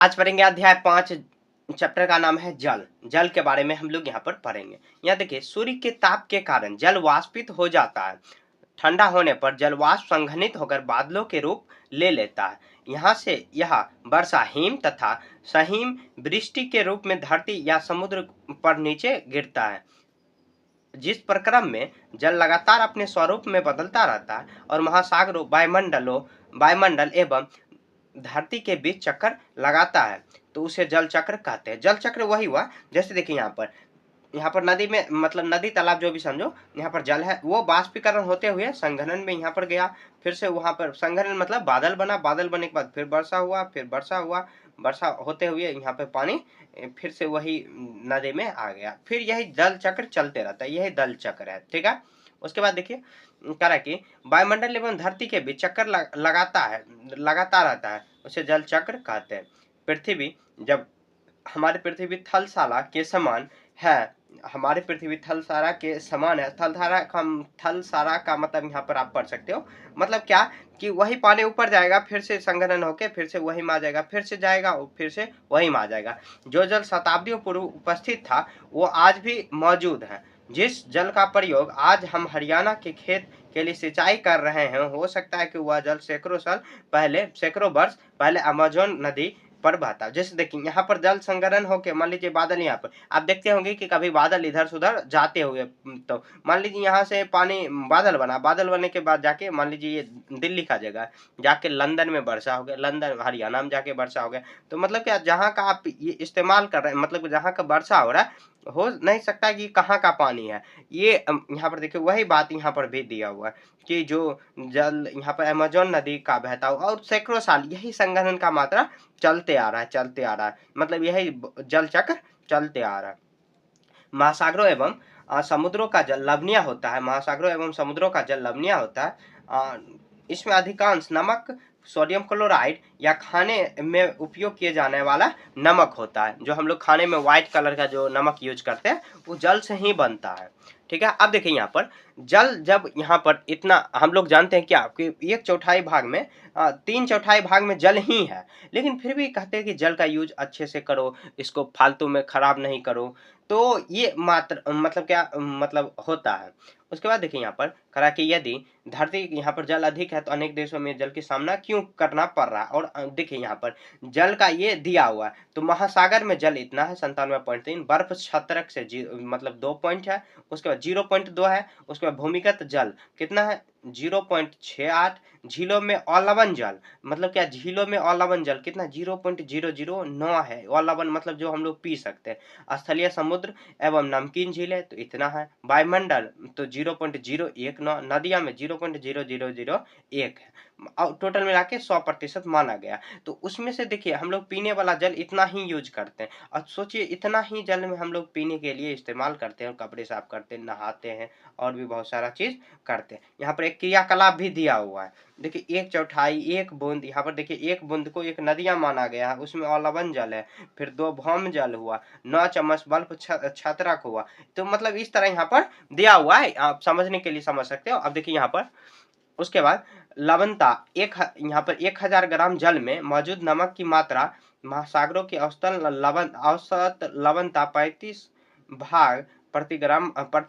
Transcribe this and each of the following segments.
आज पढ़ेंगे अध्याय 5। चैप्टर का नाम है जल। जल के बारे में हम लोग यहाँ पर पढ़ेंगे। यहाँ देखिए, सूर्य के ताप के कारण जल वाष्पित हो जाता है। ठंडा होने पर जल वाष्प संघनित होकर बादलों के रूप ले लेता है। यहाँ से यह वर्षा, हिम तथा सहिम वृष्टि के रूप में धरती या समुद्र पर नीचे गिरता है। जिस प्रक्रम में जल लगातार अपने स्वरूप में बदलता रहता है और महासागरों, वायुमंडल एवं धरती के बीच चक्कर लगाता है, तो उसे जल चक्र कहते हैं। जल चक्र वही हुआ, जैसे देखिए यहाँ पर नदी में, मतलब नदी तालाब जो भी समझो, यहाँ पर जल है, वो बाष्पीकरण होते हुए संघनन में यहाँ पर गया। फिर से वहां पर संघनन मतलब बादल बना, बादल बनने के बाद फिर वर्षा हुआ, फिर वर्षा हुआ, वर्षा होते हुए यहाँ पे पानी फिर से वही नदी में आ गया। फिर यही जल चक्र चलते रहता है, यही जल चक्र है। ठीक है। उसके बाद देखिए कह रहा है कि वायुमंडल एवं धरती के बीच चक्कर लगाता रहता है, उसे जल चक्र कहते हैं। पृथ्वी जब हमारी पृथ्वी थलशाला के समान है, हमारी पृथ्वी थलसारा के समान है। थलसारा का मतलब यहाँ पर आप पढ़ सकते हो, मतलब क्या कि वही पानी ऊपर जाएगा, फिर से संघनन होके फिर से वही में आ जाएगा, फिर से जाएगा और फिर से वही में आ जाएगा। जो जल शताब्दियों पूर्व उपस्थित था वो आज भी मौजूद है। जिस जल का प्रयोग आज हम हरियाणा के खेत के लिए सिंचाई कर रहे हैं, हो सकता है कि वह जल सैकड़ों वर्ष पहले अमेजोन नदी पर बहता। जैसे देखिए यहाँ पर जल संग्रहण होके, मान लीजिए बादल, यहाँ पर आप देखते होंगे कि कभी बादल इधर से उधर जाते हुए, तो मान लीजिए यहाँ से पानी, बादल बना, बादल बनने के बाद जाके मान लीजिए ये दिल्ली का जगह जाके लंदन में वर्षा हो गया, लंदन हरियाणा में जाके वर्षा हो गया। तो मतलब क्या, जहाँ का आप ये इस्तेमाल कर रहे हैं, मतलब जहाँ का वर्षा हो रहा है, हो नहीं सकता कि कहाँ का पानी है। ये यहाँ पर देखिए वही बात यहाँ पर भी दिया हुआ है कि जो जल यहाँ पर अमेजोन नदी का बहता हुआ और सैकड़ों साल यही संघनन का मात्रा चलते आ रहा है, मतलब यही जल चक्र चलते आ रहा है। महासागरों एवं समुद्रों का जल लवणीय होता है। महासागरों एवं समुद्रों का जल लवणीय होता है। इसमें अधिकांश नमक, सोडियम क्लोराइड या खाने में उपयोग किए जाने वाला नमक होता है। जो हम लोग खाने में व्हाइट कलर का जो नमक यूज करते हैं वो जल से ही बनता है। ठीक है। अब देखिए यहाँ पर जल, जब यहाँ पर इतना हम लोग जानते हैं क्या कि 1/4 भाग में 3/4 भाग में जल ही है, लेकिन फिर भी कहते हैं कि जल का यूज अच्छे से करो, इसको फालतू में खराब नहीं करो। तो ये मात्र मतलब क्या मतलब होता है। उसके बाद देखिए यहाँ पर करा कि यदि धरती यहाँ पर जल अधिक है तो अनेक देशों में जल की सामना क्यों करना पड़ रहा है। और देखिए यहाँ पर जल का ये दिया हुआ है, तो महासागर में जल इतना है 97.3, बर्फ क्षत्रक से मतलब 2 पॉइंट है, उसके बाद 0.2 है, उसके बाद भूमिगत जल कितना है 0.68, झीलों में अलवण जल, मतलब क्या झीलों में अलवण जल कितना 0.009 है। अलवण मतलब जो हम लोग पी सकते हैं। स्थलीय समुद्र एवं नमकीन झीलें तो इतना है। वायुमंडल तो 0.019, नदियां में 0.0001 है। और टोटल मिला के 100% माना गया। तो उसमें से देखिए हम लोग पीने वाला जल इतना ही यूज करते हैं, और सोचिए इतना ही जल में हम लोग पीने के लिए इस्तेमाल करते हैं, कपड़े साफ करते हैं, नहाते हैं और भी बहुत सारा चीज करते हैं। यहाँ पर एक क्रियाकलाप भी दिया हुआ है। देखिए 1/4, 1 बूंद, यहाँ पर देखिए 1 बूंद को एक नदियां माना गया है, उसमें अलवण जल है। फिर 2 भौम जल हुआ, 9 चम्मच बल्ब छत्रक हुआ। तो मतलब इस तरह यहाँ पर दिया हुआ है, आप समझने के लिए समझ सकते हो। अब देखिए यहाँ पर उसके बाद लवणता, यहाँ पर 1000 ग्राम जल में मौजूद नमक की मात्रा महासागरों की औसत लवणता 35 भाग प्रति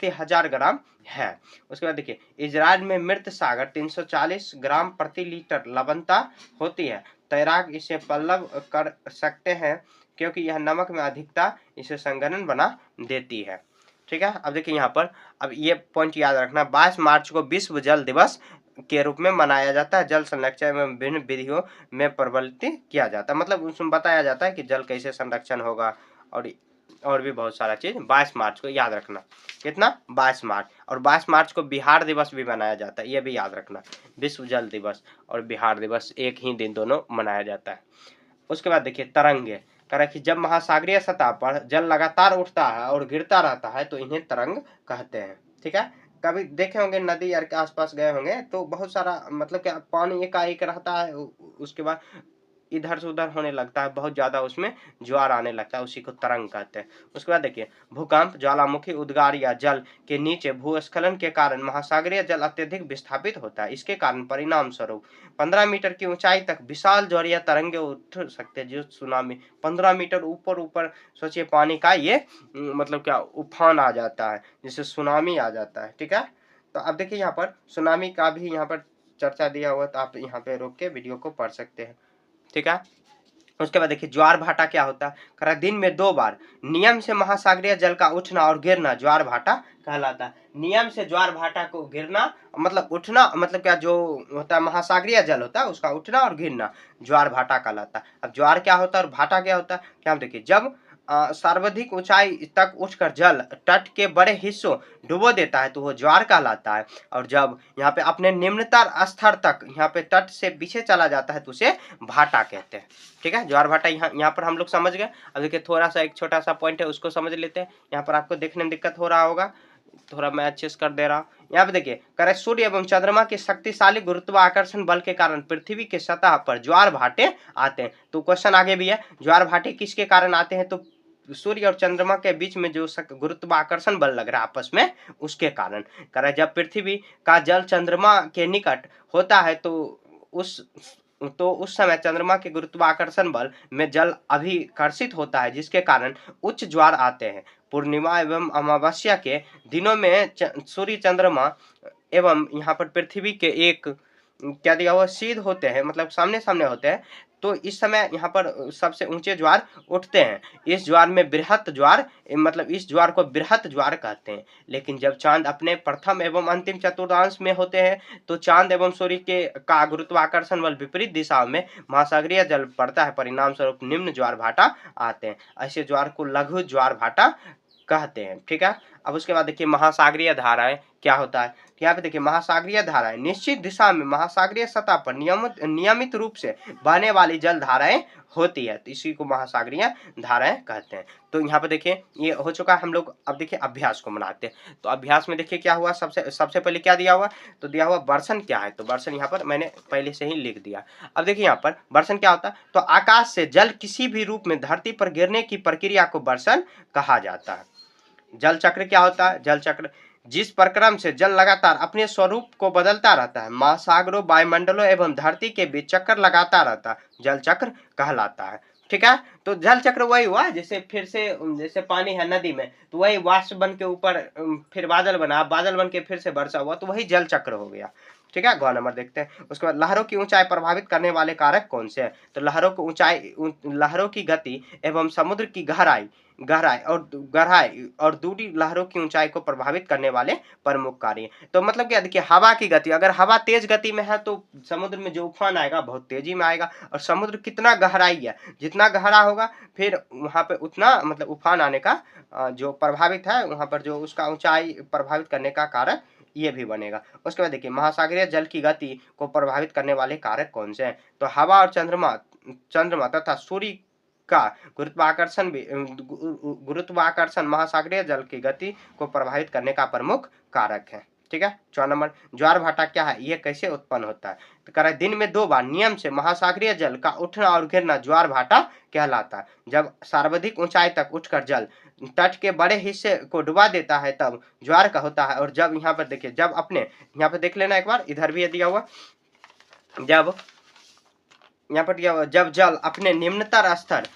1000 ग्राम है। उसके बाद देखिए इजराइल में मृत सागर 340 ग्राम प्रति लीटर लवणता होती है। तैराक इसे पल्लव कर सकते हैं क्योंकि यह नमक में अधिकता इसे संघनन बना देती है। ठीक है। अब देखिए यहाँ पर, अब ये पॉइंट याद रखना, 22 मार्च को विश्व जल दिवस के रूप में मनाया जाता है। जल संरक्षण एवं विभिन्न विधियों में प्रवलित किया जाता है, मतलब उसमें बताया जाता है कि जल कैसे संरक्षण होगा, और भी बहुत सारा चीज। 22 मार्च को याद रखना, कितना 22 मार्च। और 22 मार्च को बिहार दिवस भी मनाया जाता है, ये भी याद रखना। विश्व जल दिवस और बिहार दिवस एक ही दिन दोनों मनाया जाता है। उसके बाद देखिए तरंगे, कह कि जब महासागरीय सतह पर जल लगातार उठता है और गिरता रहता है तो इन्हें तरंग कहते हैं। ठीक है। कभी देखे होंगे नदी यार के आसपास गए होंगे तो बहुत सारा मतलब क्या पानी एकाएक रहता है, उसके बाद इधर से उधर होने लगता है, बहुत ज्यादा उसमें ज्वार आने लगता है, उसी को तरंग कहते हैं। उसके बाद देखिए भूकंप, ज्वालामुखी उद्गार या जल के नीचे भूस्खलन के कारण महासागरीय जल अत्यधिक विस्थापित होता है। इसके कारण परिणाम स्वरूप 15 मीटर की ऊंचाई तक विशाल ज्वारीय तरंगे उठ सकते हैं, जो सुनामी। 15 मीटर ऊपर ऊपर सोचिए पानी का ये मतलब क्या उफान आ जाता है, जिससे सुनामी आ जाता है। ठीक है, तो अब देखिए यहाँ पर सुनामी का भी यहाँ पर चर्चा दिया हुआ, तो आप यहाँ पे रोक के वीडियो को पढ़ सकते हैं। ठीक है, उसके बाद देखिए ज्वार भाटा क्या होता है। करा दिन में 2 बार नियम से महासागरीय जल का उठना और गिरना ज्वार भाटा कहलाता है। नियम से ज्वार भाटा को गिरना मतलब उठना, मतलब क्या जो होता है महासागरीय जल होता है उसका उठना और गिरना ज्वार भाटा कहलाता है। अब ज्वार क्या होता है और भाटा क्या होता है, क्या हम देखिए जब सर्वाधिक ऊंचाई तक उठकर जल तट के बड़े हिस्सों डुबो देता है तो वो ज्वार कहलाता है। और जब यहाँ पे अपने निम्नतर स्तर तक यहाँ पे तट से पीछे चला जाता है तो उसे भाटा कहते हैं। ठीक है, ज्वार भाटा यहाँ पर हम लोग समझ गए। अब देखिए थोड़ा सा एक छोटा सा पॉइंट है, उसको समझ लेते हैं। यहाँ पर आपको देखने में दिक्कत हो रहा होगा, थोड़ा मैं अच्छे से कर दे रहा हूँ। यहाँ पे देखिए करे सूर्य एवं चंद्रमा के शक्तिशाली गुरुत्वाकर्षण बल के कारण पृथ्वी के सतह पर ज्वार भाटे आते हैं। तो क्वेश्चन आगे भी है, ज्वार भाटे किसके कारण आते हैं, तो सूर्य और चंद्रमा के बीच में जो गुरुत्वाकर्षण बल लग रहा है आपस में, उसके कारण। करे जब पृथ्वी का जल चंद्रमा के निकट होता है तो उस समय चंद्रमा के गुरुत्वाकर्षण बल में जल अभिकर्षित होता है, जिसके कारण उच्च ज्वार आते हैं। पूर्णिमा एवं अमावस्या के दिनों में सूर्य चंद्रमा एवं यहाँ पर पृथ्वी के एक क्या दिया हुआ सीध होते हैं, मतलब सामने सामने होते हैं, तो इस समय यहाँ पर सबसे ऊंचे ज्वार उठते हैं। इस ज्वार में बृहत ज्वार, मतलब इस ज्वार को बृहत ज्वार कहते हैं। लेकिन जब चांद अपने प्रथम एवं अंतिम चतुर्थांश में होते हैं तो चांद एवं सूर्य के का गुरुत्वाकर्षण बल विपरीत दिशा में महासागरीय जल पड़ता है, परिणाम स्वरूप निम्न ज्वार भाटा आते हैं। ऐसे ज्वार को लघु ज्वार भाटा कहते हैं। ठीक है, अब उसके बाद देखिए महासागरीय धाराएं क्या होता है। यहाँ पे देखिए महासागरीय धाराएं निश्चित दिशा में महासागरीय सतह पर नियमित रूप से बहने वाली जल धाराएं होती है, तो इसी को महासागरीय धाराएं कहते हैं। तो यहाँ पे देखिए ये हो चुका है, हम लोग अब देखिए अभ्यास को मनाते हैं। तो अभ्यास में देखिए क्या हुआ, सबसे पहले क्या दिया हुआ, तो दिया हुआ वर्षण क्या है, तो वर्षण यहाँ पर मैंने पहले से ही लिख दिया। अब देखिए यहाँ पर वर्षण क्या होता है, तो आकाश से जल किसी भी रूप में धरती पर गिरने की प्रक्रिया को वर्षण कहा जाता है। जल चक्र क्या होता है, जल चक्र जिस प्रक्रम से जल लगातार अपने स्वरूप को बदलता रहता है, महासागरों वायुमंडलों एवं धरती के बीच चक्कर लगाता रहता है, जल चक्र कहलाता है। ठीक है, तो जल चक्र वही हुआ जैसे फिर से जैसे पानी है नदी में, तो वही वाष्प बन के ऊपर फिर बादल बना, बादल बन के फिर से वर्षा हुआ, तो वही जल चक्र हो गया। ठीक है, गौ नंबर देखते हैं। उसके बाद लहरों की ऊंचाई प्रभावित करने वाले कारक कौन से हैं, तो लहरों की गति एवं समुद्र की गहराई और दूरी लहरों की ऊंचाई को प्रभावित करने वाले प्रमुख कार्य। तो मतलब क्या देखिए हवा की गति, अगर हवा तेज गति में है तो समुद्र में जो उफान आएगा बहुत तेजी में आएगा, और समुद्र कितना गहराई है, जितना गहरा होगा फिर वहां पे उतना मतलब उफान आने का जो प्रभावित है वहां पर जो उसका ऊंचाई प्रभावित करने का कारक ये भी बनेगा। उसके बाद देखिए महासागरीय जल की गति को प्रभावित करने वाले कारक कौन से हैं, तो हवा और चंद्रमा तथा सूर्य का गुरुत्वाकर्षण महासागरीय जल की गति को प्रभावित करने का प्रमुख कारक है। ठीक है, 4 नंबर ज्वार भाटा क्या है, ये कैसे उत्पन्न होता है, तो कह रहा है दिन में 2 बार नियम से महासागरीय जल का उठना और गिरना ज्वार भाटा कहलाता है। जब सर्वाधिक ऊंचाई तक उठकर जल तट के बड़े हिस्से को डुबा देता है तब ज्वार का होता है। और जब यहाँ पर देखिए जब अपने यहाँ पर देख लेना एक बार, इधर भी दिया हुआ, जब यहाँ पर दिया हुआ जब जल अपने निम्नतर स्तर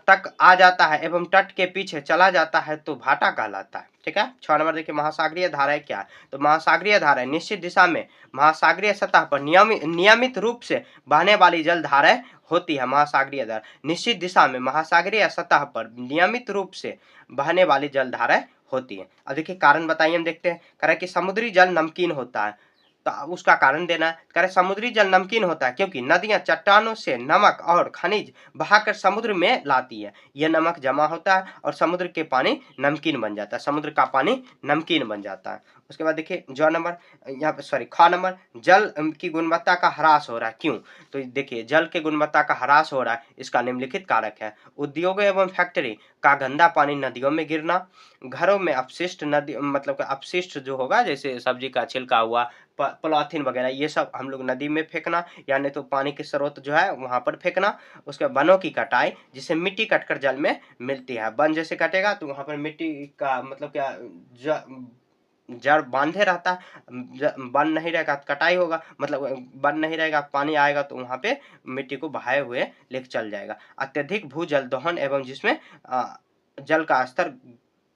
तक आ जाता है एवं तट के पीछे चला जाता है तो भाटा कहलाता है। ठीक है, 6 नंबर देखिए महासागरीय धाराएं क्या है, तो महासागरीय धाराएं निश्चित दिशा में महासागरीय सतह पर नियमित रूप से बहने वाली जल धाराएं होती है। महासागरीय धारा निश्चित दिशा में महासागरीय सतह पर नियमित रूप से बहने वाली जल धाराएं होती है। अब देखिए कारण बताइए, हम देखते हैं। कह रहा है कि समुद्री जल नमकीन होता है, तो उसका कारण देना है। कह रहे समुद्री जल नमकीन होता है क्योंकि नदियां चट्टानों से नमक और खनिज बहाकर समुद्र में लाती है, यह नमक जमा होता है और समुद्र के पानी नमकीन बन जाता है, समुद्र का पानी नमकीन बन जाता है। उसके बाद देखिए ज नंबर, यहाँ पे सॉरी ख नंबर, जल की गुणवत्ता का ह्रास हो रहा है, क्यों? तो देखिए जल की गुणवत्ता का ह्रास हो रहा है, इसका निम्नलिखित कारक है। उद्योग एवं फैक्ट्री का गंदा पानी नदियों में गिरना, घरों में अपशिष्ट नदी मतलब कि अपशिष्ट जो होगा जैसे सब्जी का छिलका हुआ, पॉलीथीन वगैरह ये सब हम लोग नदी में फेंकना, या नहीं तो पानी के स्रोत जो है वहां पर फेंकना। उसके बाद वनों की कटाई, जिससे मिट्टी कटकर जल में मिलती है। वन जैसे कटेगा तो वहां पर मिट्टी का मतलब क्या जड़ बांधे रहता है, वन नहीं रहेगा तो कटाई होगा, मतलब वन नहीं रहेगा पानी आएगा तो वहां पे मिट्टी को बहाए हुए लेके चल जाएगा। अत्यधिक भूजल दोहन एवं जिसमें जल का स्तर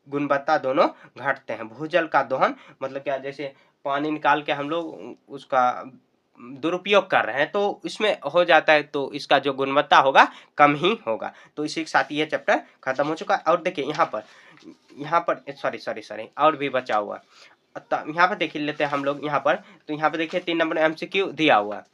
गुणवत्ता दोनों घटते हैं। भूजल का दोहन मतलब क्या, जैसे पानी निकाल के हम लोग उसका दुरुपयोग कर रहे हैं तो इसमें हो जाता है, तो इसका जो गुणवत्ता होगा कम ही होगा। तो इसी के साथ ये चैप्टर खत्म हो चुका है। और देखिए यहाँ पर सॉरी सॉरी सॉरी और भी बचा हुआ, यहाँ पर देख लेते हैं हम लोग यहाँ पर। तो यहाँ पर देखिए 3 नंबर एमसीक्यू दिया हुआ है।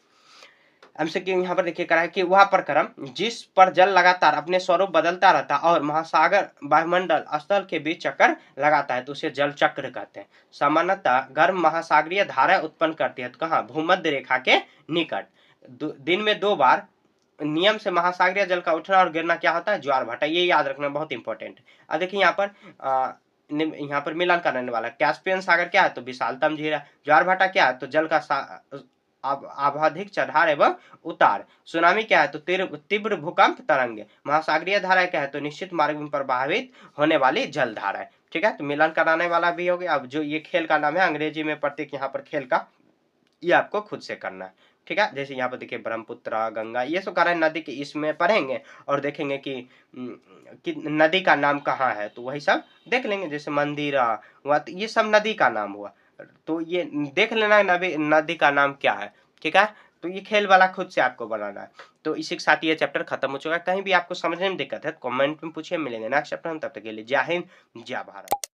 एमसीक्यू यहाँ पर देखिए करा है कि वह प्रक्रम जिस पर जल लगातार अपने स्वरूप बदलता रहता है और महासागर वायुमंडल स्थल के बीच चक्कर लगाता है तो उसे जल चक्र कहते हैं। सामान्यतः गर्म महासागरीय धारा उत्पन्न करती है, तो कहाँ? भूमध्य रेखा के निकट। दिन में 2 बार नियम से महासागरीय जल का उठना और गिरना क्या होता है? ज्वार भाटा। ये याद रखना बहुत इंपॉर्टेंट है। अब देखिए यहाँ पर मिलान करने वाला कैस्पियन सागर क्या है? तो विशालतम झील है। ज्वार भाटा क्या है? तो जल का आवधिक चढ़ाव एवं उतार। सुनामी क्या है? तो तीव्र भूकंप तरंगे। महासागरीय धारा क्या है? तो निश्चित मार्ग में प्रभावित होने वाली जल धारा है। ठीक है, तो मिलान कराने वाला भी हो गया। अब जो ये खेल का नाम है अंग्रेजी में प्रत्येक यहाँ पर खेल का, ये आपको खुद से करना है। ठीक है, जैसे यहाँ पर देखिए ब्रह्मपुत्र, गंगा, ये सब कारण नदी के इसमें पढ़ेंगे और देखेंगे कि नदी का नाम कहाँ है, तो वही सब देख लेंगे। जैसे मंदिरा हुआ तो ये सब नदी का नाम हुआ, तो ये देख लेना नदी का नाम क्या है। ठीक है, तो ये खेल वाला खुद से आपको बनाना है। तो इसी के साथ ये चैप्टर खत्म हो चुका है। कहीं भी आपको समझने में दिक्कत है तो कमेंट में पूछिए, मिलेंगे नेक्स्ट चैप्टर में। तब तक के लिए जय हिंद, जय भारत।